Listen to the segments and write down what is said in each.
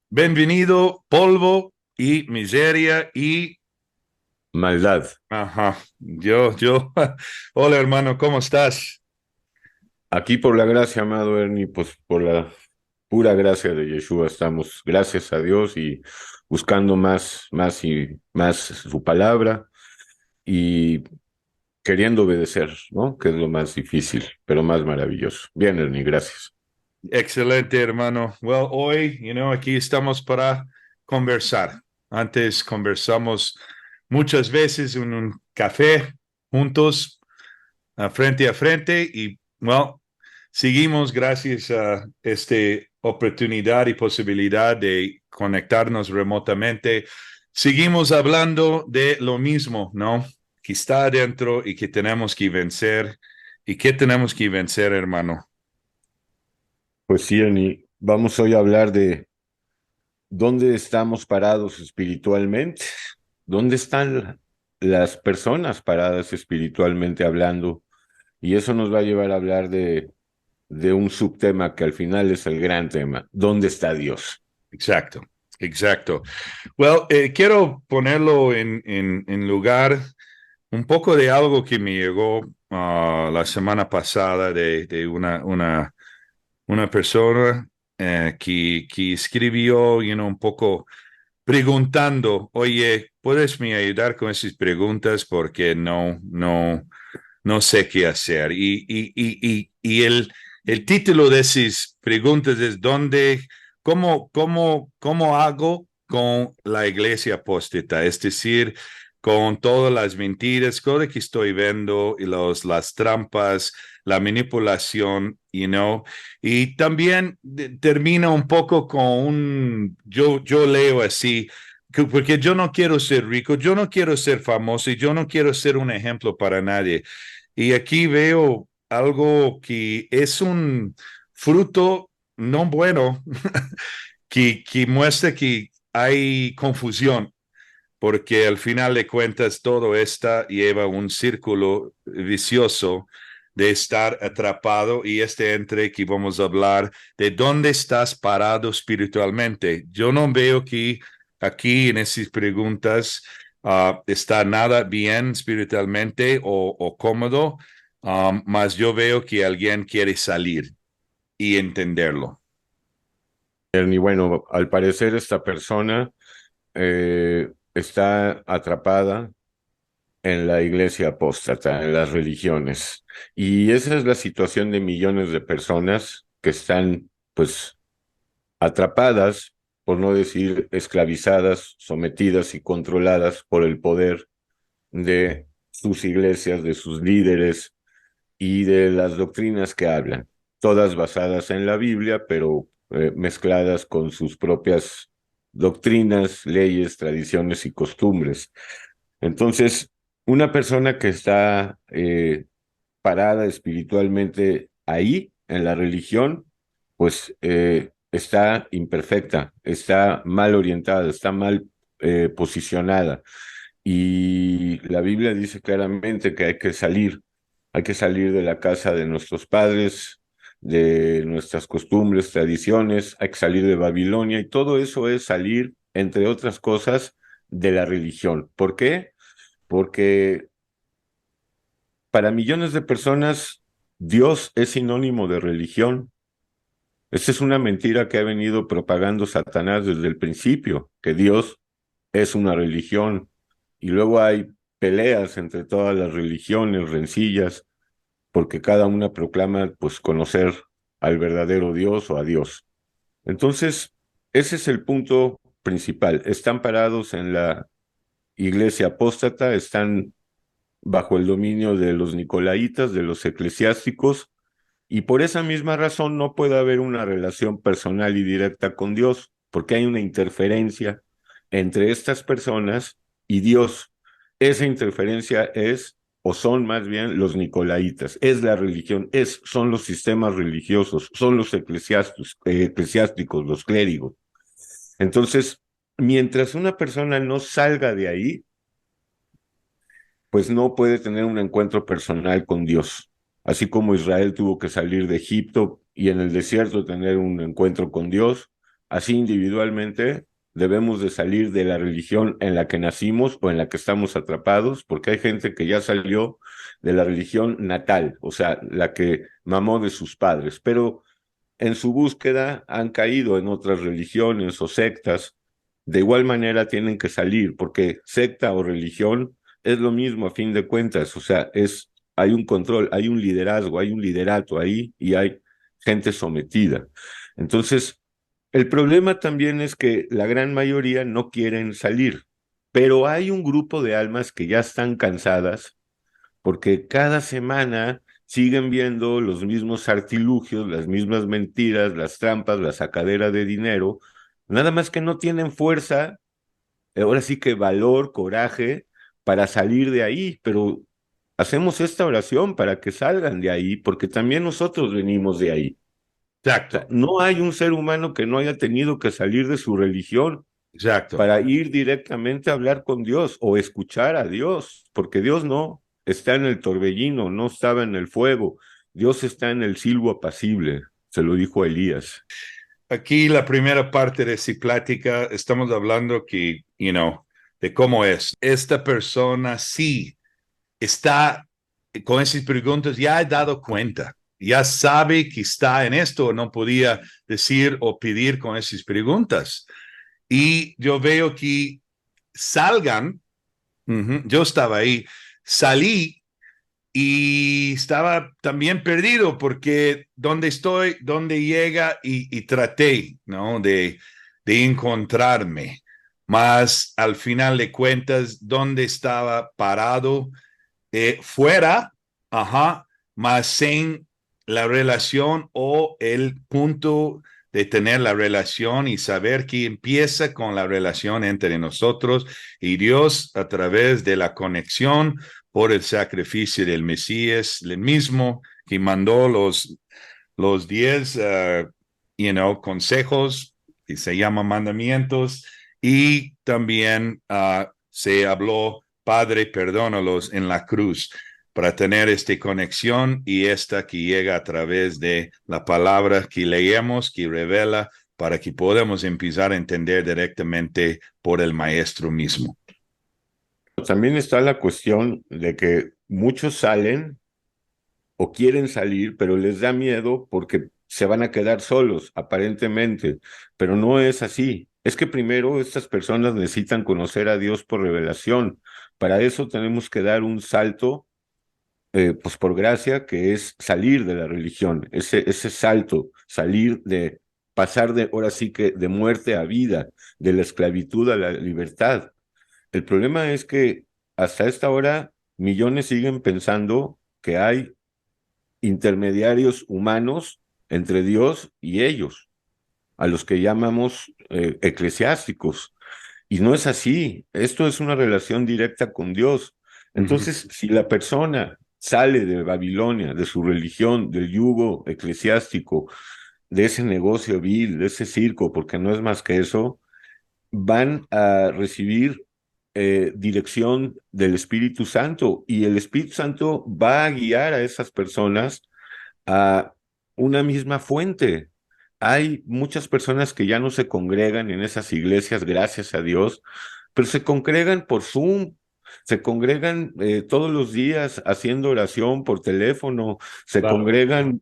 Bienvenido, polvo y miseria y... Maldad. Ajá, hola hermano, ¿cómo estás? Aquí por la gracia, amado Ernie, pues por la pura gracia de Yeshua estamos, gracias a Dios y buscando más y más su palabra y queriendo obedecer, ¿no? Que es lo más difícil, pero más maravilloso. Bien, Ernie, gracias. Excelente hermano. Well, hoy, aquí estamos para conversar. Antes conversamos muchas veces en un café juntos, frente a frente y, well, seguimos gracias a esta oportunidad y posibilidad de conectarnos remotamente. Seguimos hablando de lo mismo, ¿no? Que está adentro y que tenemos que vencer. ¿Y qué tenemos que vencer, hermano? Pues sí, Ernie, vamos hoy a hablar de dónde estamos parados espiritualmente, dónde están las personas paradas espiritualmente hablando, y eso nos va a llevar a hablar de un subtema que al final es el gran tema. ¿Dónde está Dios? Exacto, exacto. Well, quiero ponerlo en lugar un poco de algo que me llegó la semana pasada de una persona que escribió, un poco preguntando, oye, ¿puedes me ayudar con esas preguntas? Porque no sé qué hacer. Y el título de esas preguntas es ¿cómo hago con la iglesia apóstata? Es decir, con todas las mentiras, todo lo que estoy viendo y las trampas, la manipulación, y también termina un poco con yo leo así, porque yo no quiero ser rico, yo no quiero ser famoso y yo no quiero ser un ejemplo para nadie. Y aquí veo algo que es un fruto no bueno, que muestra que hay confusión, porque al final de cuentas todo esto lleva un círculo vicioso de estar atrapado y entre que vamos a hablar de dónde estás parado espiritualmente. Yo no veo que aquí en esas preguntas está nada bien espiritualmente o cómodo, mas yo veo que alguien quiere salir y entenderlo. Ernie, bueno, al parecer esta persona está atrapada en la iglesia apóstata, en las religiones. Y esa es la situación de millones de personas que están, pues, atrapadas, por no decir esclavizadas, sometidas y controladas por el poder de sus iglesias, de sus líderes y de las doctrinas que hablan, todas basadas en la Biblia, pero mezcladas con sus propias doctrinas, leyes, tradiciones y costumbres. Entonces, una persona que está parada espiritualmente ahí, en la religión, pues está imperfecta, está mal orientada, está mal posicionada. Y la Biblia dice claramente que hay que salir de la casa de nuestros padres, de nuestras costumbres, tradiciones, hay que salir de Babilonia y todo eso es salir, entre otras cosas, de la religión. ¿Por qué? Porque para millones de personas Dios es sinónimo de religión. Esa es una mentira que ha venido propagando Satanás desde el principio, que Dios es una religión. Y luego hay peleas entre todas las religiones, rencillas, porque cada una proclama pues conocer al verdadero Dios o a Dios. Entonces, ese es el punto principal. Están parados en la iglesia apóstata, están bajo el dominio de los nicolaitas, de los eclesiásticos, y por esa misma razón no puede haber una relación personal y directa con Dios, porque hay una interferencia entre estas personas y Dios. Esa interferencia es, o son más bien los nicolaitas, es la religión, son los sistemas religiosos, son los eclesiásticos, los clérigos. Entonces, mientras una persona no salga de ahí, pues no puede tener un encuentro personal con Dios. Así como Israel tuvo que salir de Egipto y en el desierto tener un encuentro con Dios, así individualmente, debemos de salir de la religión en la que nacimos o en la que estamos atrapados, porque hay gente que ya salió de la religión natal, o sea, la que mamó de sus padres, pero en su búsqueda han caído en otras religiones o sectas. De igual manera tienen que salir, porque secta o religión es lo mismo a fin de cuentas, o sea, hay un control, hay un liderazgo, hay un liderato ahí y hay gente sometida. Entonces, el problema también es que la gran mayoría no quieren salir, pero hay un grupo de almas que ya están cansadas porque cada semana siguen viendo los mismos artilugios, las mismas mentiras, las trampas, la sacadera de dinero, nada más que no tienen fuerza, ahora sí que valor, coraje para salir de ahí, pero hacemos esta oración para que salgan de ahí, porque también nosotros venimos de ahí. O sea, Exacto, no hay un ser humano que no haya tenido que salir de su religión exacto. para ir directamente a hablar con Dios o escuchar a Dios, porque Dios no está en el torbellino, no estaba en el fuego, Dios está en el silbo apacible, se lo dijo a Elías. Aquí la primera parte de esa plática estamos hablando que, de cómo es. Esta persona sí está con esas preguntas, ya ha dado cuenta, ya sabe que está en esto, no podía decir o pedir con esas preguntas. Y yo veo que salgan, yo estaba ahí, salí y estaba también perdido porque donde estoy, donde llega y traté, ¿no? De encontrarme, más al final de cuentas, donde estaba parado, fuera, ajá, más sin la relación o el punto de tener la relación y saber que empieza con la relación entre nosotros y Dios a través de la conexión por el sacrificio del Mesías, el mismo que mandó los 10, consejos, que se llaman mandamientos, y también se habló, Padre, perdónalos en la cruz, para tener esta conexión y esta que llega a través de la palabra que leemos, que revela, para que podamos empezar a entender directamente por el Maestro mismo. También está la cuestión de que muchos salen o quieren salir, pero les da miedo porque se van a quedar solos, aparentemente, pero no es así. Es que primero estas personas necesitan conocer a Dios por revelación. Para eso tenemos que dar un salto pues por gracia, que es salir de la religión, ese salto, salir de, pasar de, ahora sí que de muerte a vida, de la esclavitud a la libertad. El problema es que hasta esta hora millones siguen pensando que hay intermediarios humanos entre Dios y ellos, a los que llamamos eclesiásticos. Y no es así. Esto es una relación directa con Dios. Ujú. Entonces, si la persona sale de Babilonia, de su religión, del yugo eclesiástico, de ese negocio vil, de ese circo, porque no es más que eso, van a recibir dirección del Espíritu Santo y el Espíritu Santo va a guiar a esas personas a una misma fuente. Hay muchas personas que ya no se congregan en esas iglesias, gracias a Dios, pero se congregan por Zoom, se congregan todos los días haciendo oración por teléfono, se Claro. congregan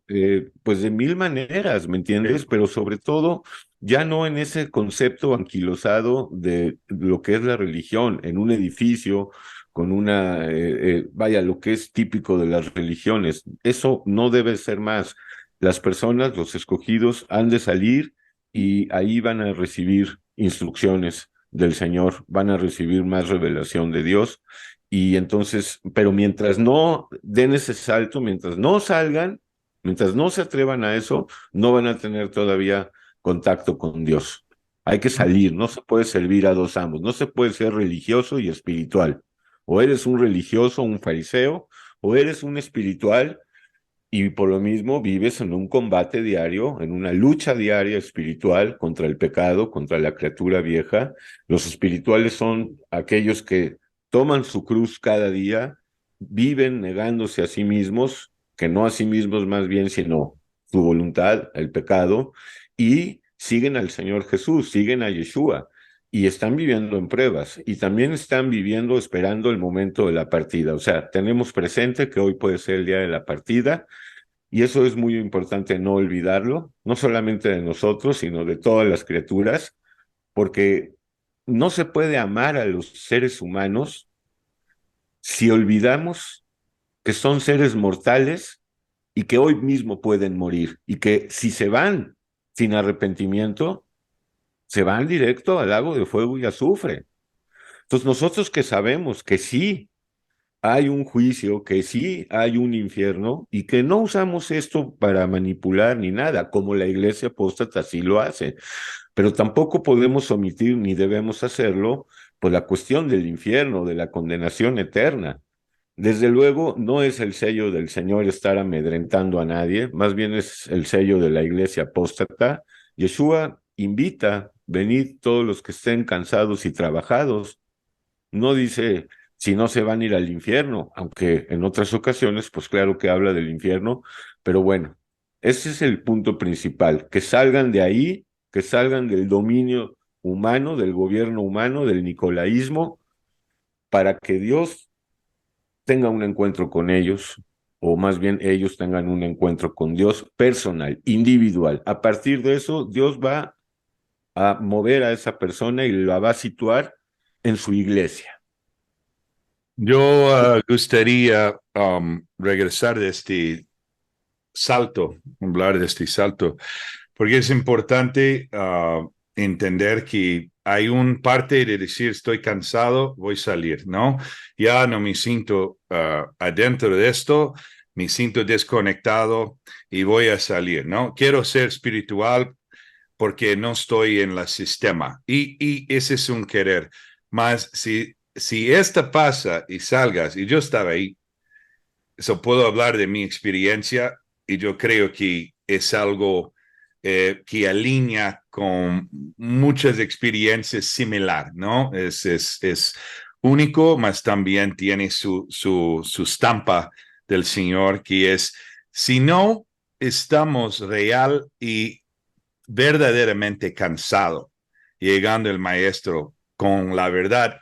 pues de mil maneras, ¿me entiendes? Sí. Pero sobre todo ya no en ese concepto anquilosado de lo que es la religión, en un edificio con una, vaya, lo que es típico de las religiones. Eso no debe ser más. Las personas, los escogidos, han de salir y ahí van a recibir instrucciones del Señor, van a recibir más revelación de Dios. Y entonces, pero mientras no den ese salto, mientras no salgan, mientras no se atrevan a eso, no van a tener todavía contacto con Dios. Hay que salir, no se puede servir a dos amos, no se puede ser religioso y espiritual. O eres un religioso, un fariseo, o eres un espiritual y por lo mismo vives en un combate diario, en una lucha diaria espiritual contra el pecado, contra la criatura vieja. Los espirituales son aquellos que toman su cruz cada día, viven negándose a sí mismos, que no a sí mismos más bien, sino su voluntad, el pecado, y siguen al Señor Jesús, siguen a Yeshua y están viviendo en pruebas y también están viviendo esperando el momento de la partida. O sea, tenemos presente que hoy puede ser el día de la partida y eso es muy importante no olvidarlo, no solamente de nosotros, sino de todas las criaturas, porque no se puede amar a los seres humanos si olvidamos que son seres mortales y que hoy mismo pueden morir y que si se van sin arrepentimiento, se van directo al lago de fuego y azufre. Entonces nosotros que sabemos que sí hay un juicio, que sí hay un infierno y que no usamos esto para manipular ni nada, como la iglesia apóstata sí lo hace, pero tampoco podemos omitir ni debemos hacerlo por la cuestión del infierno, de la condenación eterna. Desde luego, no es el sello del Señor estar amedrentando a nadie, más bien es el sello de la iglesia apóstata. Yeshua invita, venid todos los que estén cansados y trabajados. No dice si no se van a ir al infierno, aunque en otras ocasiones, pues claro que habla del infierno, pero bueno, ese es el punto principal, que salgan de ahí, que salgan del dominio humano, del gobierno humano, del nicolaísmo, para que Dios tenga un encuentro con ellos, o más bien ellos tengan un encuentro con Dios personal, individual. A partir de eso, Dios va a mover a esa persona y la va a situar en su iglesia. Yo gustaría regresar de este salto, hablar de este salto, porque es importante entender que hay un parte de decir estoy cansado, voy a salir, ¿no? Ya no me siento adentro de esto, me siento desconectado y voy a salir, ¿no? Quiero ser espiritual porque no estoy en el sistema y ese es un querer. Más si esta pasa y salgas, y yo estaba ahí, eso puedo hablar de mi experiencia y yo creo que es algo que alinea con muchas experiencias similares, ¿no? Es único, mas también tiene su estampa del Señor, que es, si no estamos real y verdaderamente cansado, llegando el maestro con la verdad,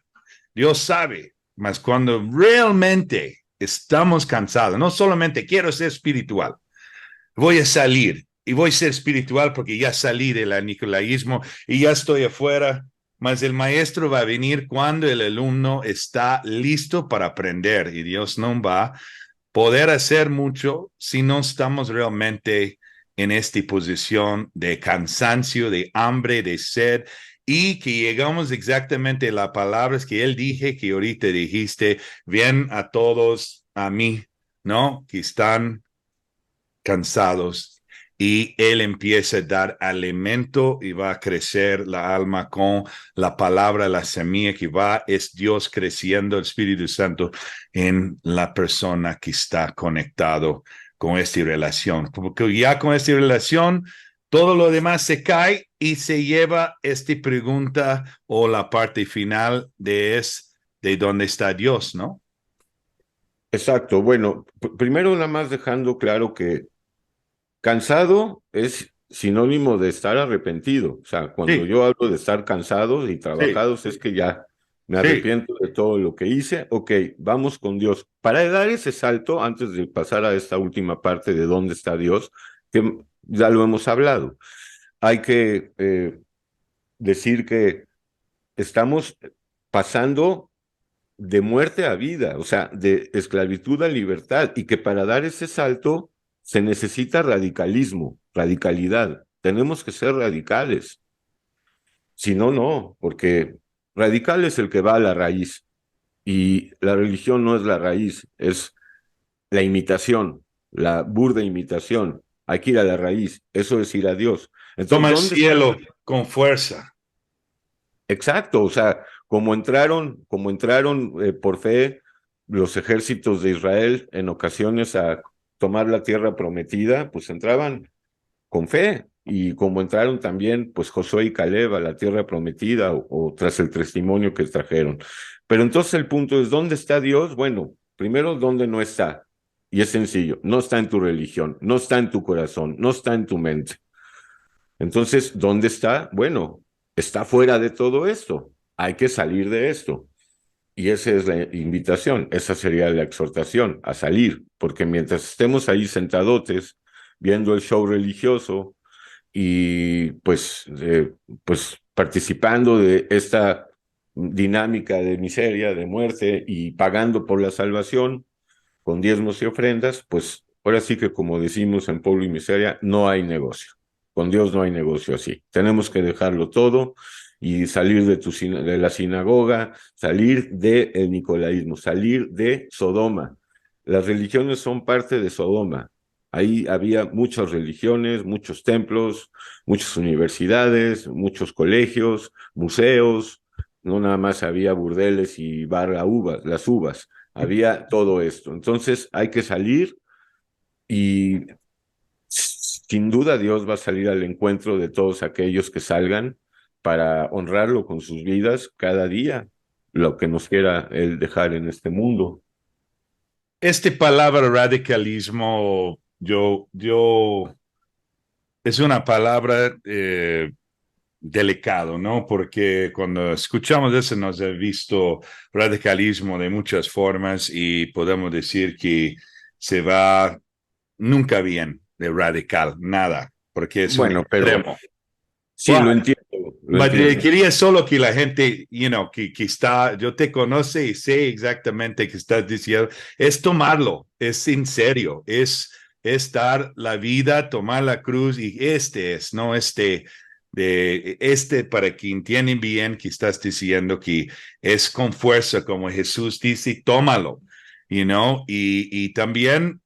Dios sabe, mas cuando realmente estamos cansados, no solamente quiero ser espiritual, voy a salir y voy a ser espiritual porque ya salí del nicolaísmo y ya estoy afuera, mas el maestro va a venir cuando el alumno está listo para aprender y Dios no va a poder hacer mucho si no estamos realmente en esta posición de cansancio, de hambre, de sed, y que llegamos exactamente a las palabras que él dije, que ahorita dijiste, ven a todos a mí, ¿no? Que están cansados. Y él empieza a dar alimento y va a crecer la alma con la palabra, la semilla que va, es Dios creciendo, el Espíritu Santo en la persona que está conectado con esta relación. Porque ya con esta relación, todo lo demás se cae y se lleva esta pregunta o la parte final de dónde está Dios, ¿no? Exacto. Bueno, primero nada más dejando claro que cansado es sinónimo de estar arrepentido. O sea, cuando Sí, yo hablo de estar cansados y sí, trabajados es que ya me sí. arrepiento de todo lo que hice. Ok, vamos con Dios. Para dar ese salto, antes de pasar a esta última parte de dónde está Dios, que ya lo hemos hablado, hay que decir que estamos pasando de muerte a vida, o sea, de esclavitud a libertad, y que para dar ese salto se necesita radicalismo, radicalidad. Tenemos que ser radicales. Si no, no, porque radical es el que va a la raíz, y la religión no es la raíz, es la imitación, la burda imitación. Hay que ir a la raíz, eso es ir a Dios. Entonces, Toma el ¿dónde está? cielo con fuerza. Exacto, o sea, como entraron por fe los ejércitos de Israel en ocasiones a tomar la tierra prometida, pues entraban con fe, y como entraron también, pues Josué y Caleb a la tierra prometida o tras el testimonio que trajeron. Pero entonces el punto es, ¿dónde está Dios? Bueno, primero, ¿dónde no está? Y es sencillo, no está en tu religión, no está en tu corazón, no está en tu mente. Entonces, ¿dónde está? Bueno, está fuera de todo esto. Hay que salir de esto. Y esa es la invitación, esa sería la exhortación, a salir, porque mientras estemos ahí sentadotes, viendo el show religioso y pues participando de esta dinámica de miseria, de muerte y pagando por la salvación con diezmos y ofrendas, pues ahora sí que como decimos en Pueblo y Miseria, no hay negocio. Con Dios no hay negocio así. Tenemos que dejarlo todo y salir de la sinagoga, salir del nicolaísmo, salir de Sodoma. Las religiones son parte de Sodoma. Ahí había muchas religiones, muchos templos, muchas universidades, muchos colegios, museos. No nada más había burdeles y barra uvas, las uvas. Había todo esto. Entonces hay que salir y sin duda Dios va a salir al encuentro de todos aquellos que salgan para honrarlo con sus vidas cada día, lo que nos quiera Él dejar en este mundo. Esta palabra radicalismo, es una palabra delicado, ¿no? Porque cuando escuchamos eso nos ha visto radicalismo de muchas formas y podemos decir que se va nunca bien de radical, nada, porque es un Bueno, pero extremo. sí, Wow. lo entiendo. Quería solo que la gente, que está, yo te conoce y sé exactamente qué estás diciendo, es tomarlo, es en serio, es dar la vida, tomar la cruz y no para que entiendan bien que estás diciendo que es con fuerza, como Jesús dice, tómalo, y también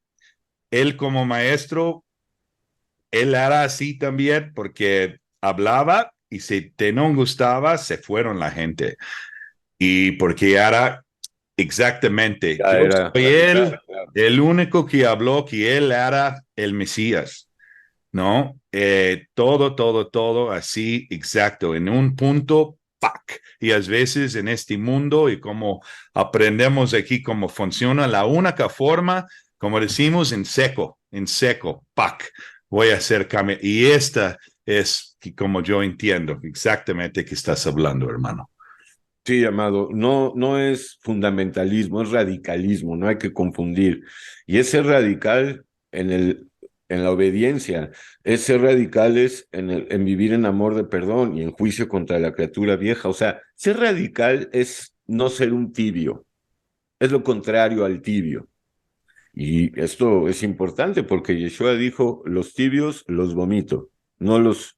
él como maestro él era así también porque hablaba y si te no gustaba, se fueron la gente. Y porque era exactamente, Ya yo era soy radical, él, claro. el único que habló que él era el Mesías, ¿no? Todo así, exacto, en un punto, ¡pac! Y a veces en este mundo y como aprendemos aquí cómo funciona, la única forma, como decimos, en seco, ¡pac! Voy a hacer cambio. Y esta es como yo entiendo exactamente que estás hablando, hermano. Sí, amado, no, no es fundamentalismo, es radicalismo, no hay que confundir. Y es ser radical en la obediencia, es ser radicales en vivir en amor de perdón y en juicio contra la criatura vieja. O sea, ser radical es no ser un tibio, es lo contrario al tibio. Y esto es importante porque Yeshua dijo, los tibios los vomito, no los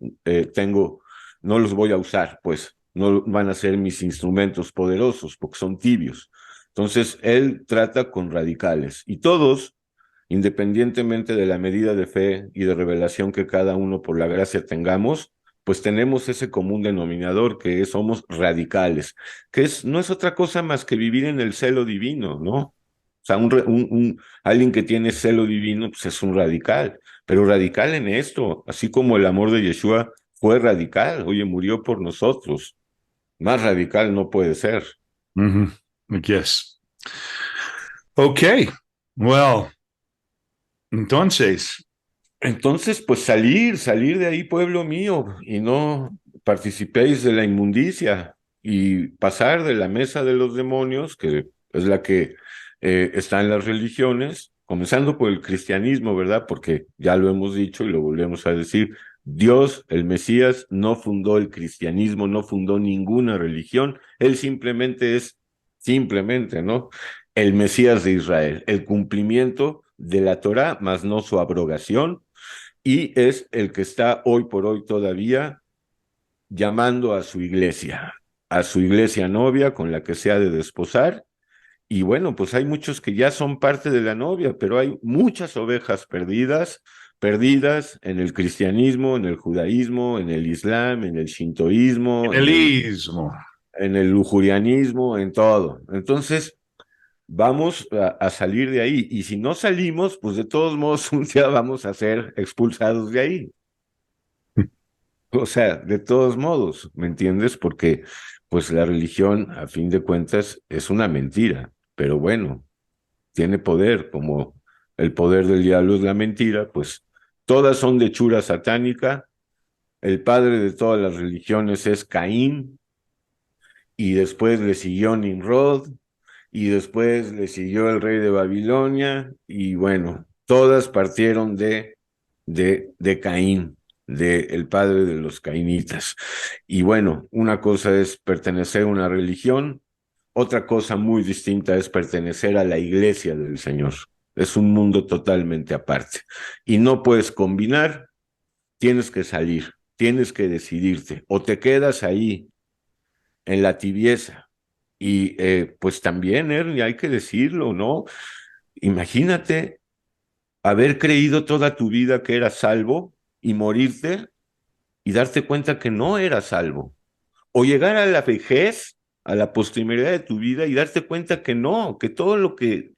tengo, no los voy a usar, pues no van a ser mis instrumentos poderosos porque son tibios. Entonces, él trata con radicales y todos, independientemente de la medida de fe y de revelación que cada uno por la gracia tengamos, pues tenemos ese común denominador que somos radicales, no es otra cosa más que vivir en el celo divino, ¿no? O sea, alguien que tiene celo divino, pues es un radical, pero radical en esto, así como el amor de Yeshua fue radical, oye, murió por nosotros, más radical no puede ser. Mm-hmm. Yes. Ok. Well, entonces, Entonces, pues salir de ahí, pueblo mío, y no participéis de la inmundicia y pasar de la mesa de los demonios, que es la que está en las religiones, comenzando por el cristianismo, ¿verdad? Porque ya lo hemos dicho y lo volvemos a decir, Dios, el Mesías, no fundó el cristianismo, no fundó ninguna religión, él simplemente, ¿no? El Mesías de Israel, el cumplimiento de la Torá, más no su abrogación y es el que está hoy por hoy todavía llamando a su iglesia novia con la que se ha de desposar. Y bueno, pues hay muchos que ya son parte de la novia, pero hay muchas ovejas perdidas, perdidas en el cristianismo, en el judaísmo, en el islam, en el shintoísmo, elismo. en el lujurianismo, en todo. Entonces, vamos a salir de ahí. Y si no salimos, pues de todos modos un día vamos a ser expulsados de ahí. O sea, de todos modos, ¿me entiendes? Porque pues la religión, a fin de cuentas, es una mentira, pero bueno, tiene poder, como el poder del diablo es la mentira, pues todas son de hechura satánica el padre de todas las religiones es Caín, y después le siguió Nimrod, y después le siguió el rey de Babilonia, y bueno, todas partieron de Caín, de el padre de los cainitas. Y bueno, una cosa es pertenecer a una religión, otra cosa muy distinta es pertenecer a la iglesia del Señor. Es un mundo totalmente aparte. Y no puedes combinar, tienes que salir, tienes que decidirte. O te quedas ahí en la tibieza. Y pues también, Ernie, hay que decirlo, ¿no? Imagínate haber creído toda tu vida que eras salvo y morirte y darte cuenta que no eras salvo. O llegar a la vejez, a la postrimería de tu vida y darte cuenta que no, que todo lo que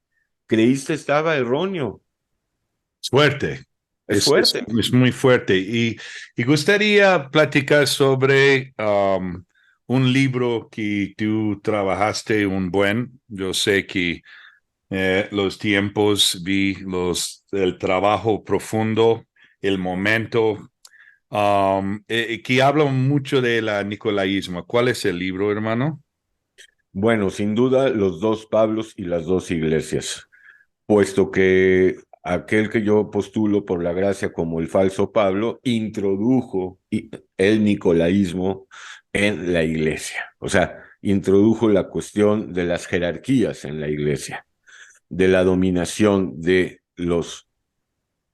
creíste estaba erróneo. Fuerte, Es fuerte. es muy fuerte. Y gustaría platicar sobre un libro que tú trabajaste un buen. Yo sé que los tiempos, vi el trabajo profundo, el momento, que habla mucho de la nicolaísmo. ¿Cuál es el libro, hermano? Bueno, sin duda, los dos Pablos y las dos iglesias, puesto que aquel que yo postulo por la gracia como el falso Pablo introdujo el nicolaísmo en la iglesia. O sea, introdujo la cuestión de las jerarquías en la iglesia, de la dominación de los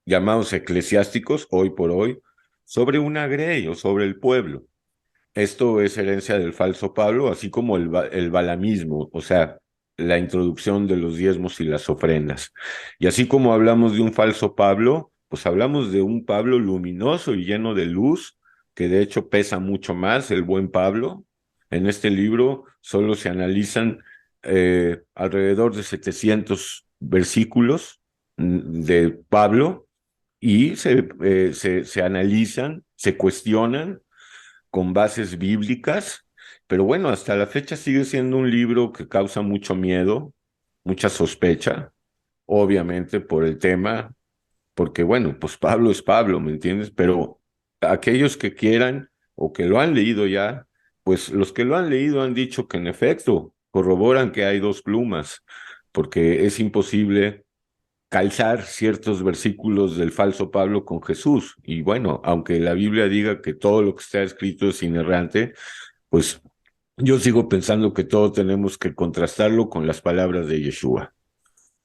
llamados eclesiásticos, hoy por hoy, sobre una grey o sobre el pueblo. Esto es herencia del falso Pablo, así como el balamismo, o sea, la introducción de los diezmos y las ofrendas. Y así como hablamos de un falso Pablo, pues hablamos de un Pablo luminoso y lleno de luz, que de hecho pesa mucho más, el buen Pablo. En este libro solo se analizan alrededor de 700 versículos de Pablo y se analizan, se cuestionan con bases bíblicas, pero bueno, hasta la fecha sigue siendo un libro que causa mucho miedo, mucha sospecha, obviamente por el tema, porque bueno, pues Pablo es Pablo, ¿me entiendes? Pero aquellos que quieran o que lo han leído ya, pues los que lo han leído han dicho que en efecto corroboran que hay dos plumas, porque es imposible calzar ciertos versículos del falso Pablo con Jesús. Y bueno, aunque la Biblia diga que todo lo que está escrito es inerrante, pues yo sigo pensando que todo tenemos que contrastarlo con las palabras de Yeshua.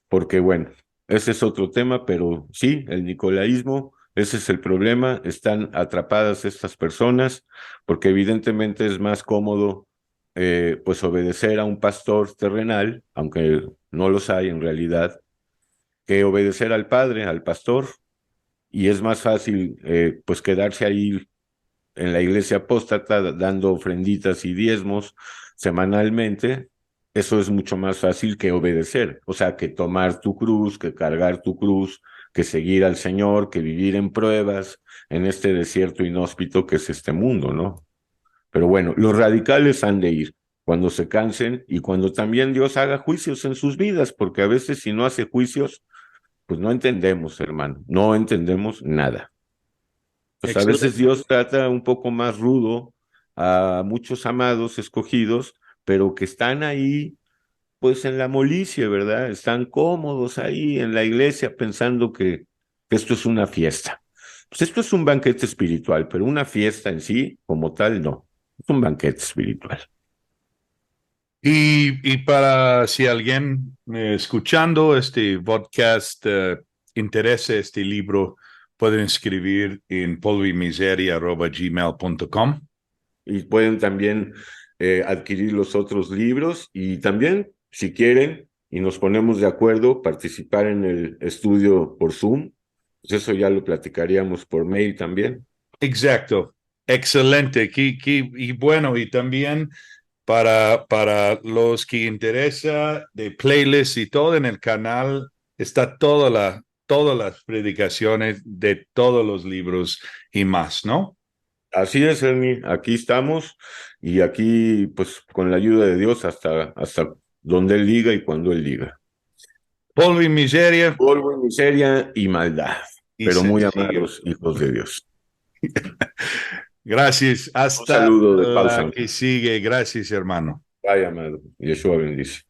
Porque bueno, ese es otro tema, pero sí, el nicolaísmo, ese es el problema. Están atrapadas estas personas porque evidentemente es más cómodo pues obedecer a un pastor terrenal, aunque no los hay en realidad, que obedecer al padre, al pastor, y es más fácil pues quedarse ahí en la iglesia apóstata dando ofrenditas y diezmos semanalmente. Eso es mucho más fácil que obedecer, o sea, que tomar tu cruz, que cargar tu cruz, que seguir al Señor, que vivir en pruebas en este desierto inhóspito que es este mundo, ¿no? Pero bueno, los radicales han de ir cuando se cansen y cuando también Dios haga juicios en sus vidas, porque a veces si no hace juicios, pues no entendemos, hermano, no entendemos nada. Pues a veces Excelente. Dios trata un poco más rudo a muchos amados escogidos, pero que están ahí, pues en la molicie, ¿verdad? Están cómodos ahí en la iglesia pensando que esto es una fiesta. Pues esto es un banquete espiritual, pero una fiesta en sí, como tal, no. Es un banquete espiritual. Y para si alguien escuchando este podcast interesa este libro, pueden escribir en polvoymiseria@gmail.com. Y pueden también adquirir los otros libros y también, si quieren, y nos ponemos de acuerdo, participar en el estudio por Zoom. Pues eso ya lo platicaríamos por mail también. Exacto. Excelente. Y bueno, y también para los que interesa de playlist y todo en el canal, está todas las predicaciones de todos los libros y más, ¿no? Así es, Ernie, aquí estamos y aquí, pues, con la ayuda de Dios hasta donde Él diga y cuando Él diga. Polvo y miseria Polvo, miseria y maldad, y pero muy sencillo. amados hijos de Dios. Gracias. Un Hasta saludo de pausa. la que sigue. Gracias, hermano. Vaya, amado. Yeshua bendice.